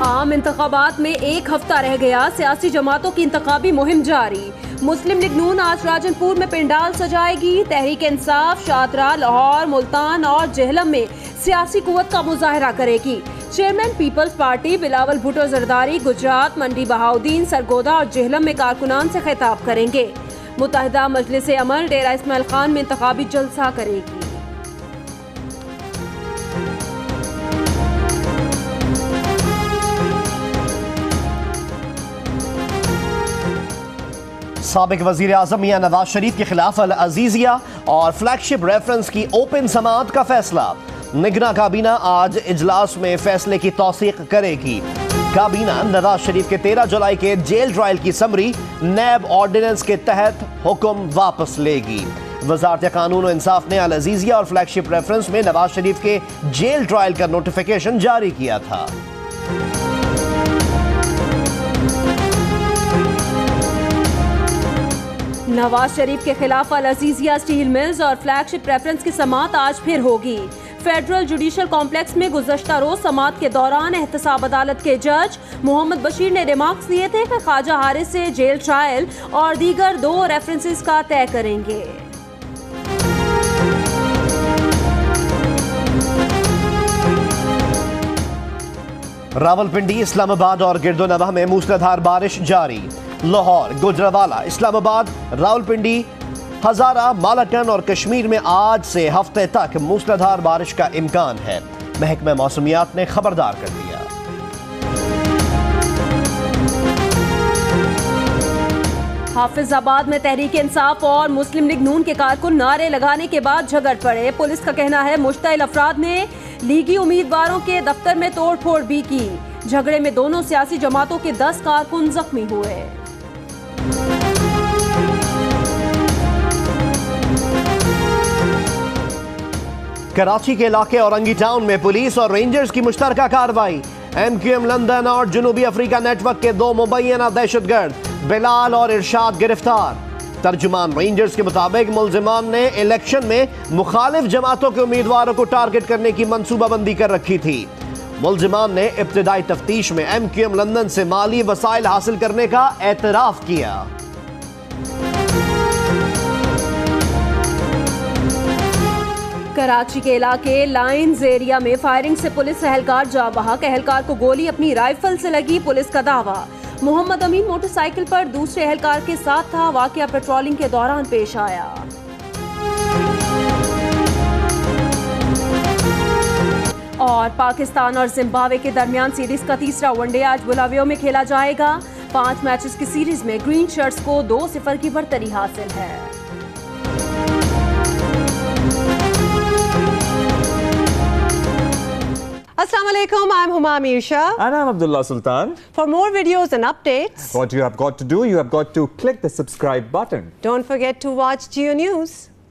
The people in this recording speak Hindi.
आम इंतखाबात में एक हफ्ता रह गया, सियासी जमातों की इंतखाबी मुहिम जारी। मुस्लिम लीग नून आज राजनपुर में पंडाल सजाएगी। तहरीक इंसाफ शादरा, लाहौर, मुल्तान और जेहलम में सियासी कुव्वत का मुजाहरा करेगी। Chairman Peoples Party Bilawal Bhutto Zardari Gujrat, Mandi Bahauddin, Sargodha और जेहलम में कारकुनान से खिताब करेंगे। मुत्तहिदा मजलिस अमल डेरा इस्माइल खान में इंतखाबी जलसा करेगी। साबिक वजीर आजम मियां नवाज शरीफ के खिलाफ अल अजीजिया और फ्लैगशिप रेफरेंस की ओपन समाअत का फैसला। निगरां काबीना आज इजलास में फैसले की तौसीक करेगी। काबीना नवाज शरीफ के 13 जुलाई के जेल ट्रायल की समरी नैब ऑर्डिनेंस के तहत हुक्म वापस लेगी। वजारत कानून और इंसाफ ने अल अजीजिया और फ्लैगशिप रेफरेंस में नवाज शरीफ के जेल ट्रायल का नोटिफिकेशन जारी किया था। नवाज शरीफ के खिलाफ अल अजीजिया स्टील मिल्स और फ्लैगशिप रेफरेंस की समाअत आज फिर होगी। फेडरल जुडिशल कॉम्प्लेक्स में गुज़श्ता रोज समाअत के दौरान एहतसाब अदालत के जज मोहम्मद बशीर ने रिमार्क्स दिए थे कि ख्वाजा हारिस से जेल ट्रायल और दीगर 2 रेफरेंसेस का तय करेंगे। रावलपिंडी, इस्लामाबाद और गिरदोनवाह में मूसलाधार बारिश जारी। लाहौर, गुजरावाला, इस्लामाबाद, रावलपिंडी, हजारा, मालाकन और कश्मीर में आज से हफ्ते तक मूसलाधार बारिश का इम्कान है। महकमा मौसमियात ने खबरदार कर दिया। हाफिजाबाद में तहरीक इंसाफ और मुस्लिम लीग नून के कारकुन नारे लगाने के बाद झगड़ पड़े। पुलिस का कहना है मुश्तइल अफराद ने लीगी उम्मीदवारों के दफ्तर में तोड़फोड़ भी की। झगड़े में दोनों सियासी जमातों के 10 कारकुन जख्मी हुए। कराची के इलाके औरंगी टाउन में पुलिस और रेंजर्स की मुश्तरका कार्रवाई। MQM लंदन और जनूबी अफ्रीका नेटवर्क के 2 मुबैना दहशतगर्द बिलाल और इरशाद गिरफ्तार। तर्जुमान रेंजर्स के मुताबिक मुल्जिमान ने इलेक्शन में मुखालिफ जमातों के उम्मीदवारों को टारगेट करने की मंसूबाबंदी कर रखी थी। मुल्जिमान ने इब्तिदाई तफ्तीश में MQM लंदन से माली वसाइल हासिल करने का एतराफ किया। कराची के इलाके लाइन्स एरिया में फायरिंग से पुलिस एहलकार जा बहक। एहलकार को गोली अपनी राइफल से लगी, पुलिस का दावा। मोहम्मद अमीन मोटरसाइकिल पर दूसरे एहलकार के साथ था। वाकया पेट्रोलिंग के दौरान पेश आया। और पाकिस्तान और जिम्बाब्वे के दरमियान सीरीज का तीसरा वनडे आज बुलावियो में खेला जाएगा। 5 मैचेस की सीरीज में ग्रीन शर्ट्स को 2-0 की बढ़तरी हासिल है। Assalamualaikum, I'm Huma Amirsha. And I'm Abdullah Sultan. For more videos and updates, What you have got to do, you have got to click the subscribe button. don't forget to watch Geo News.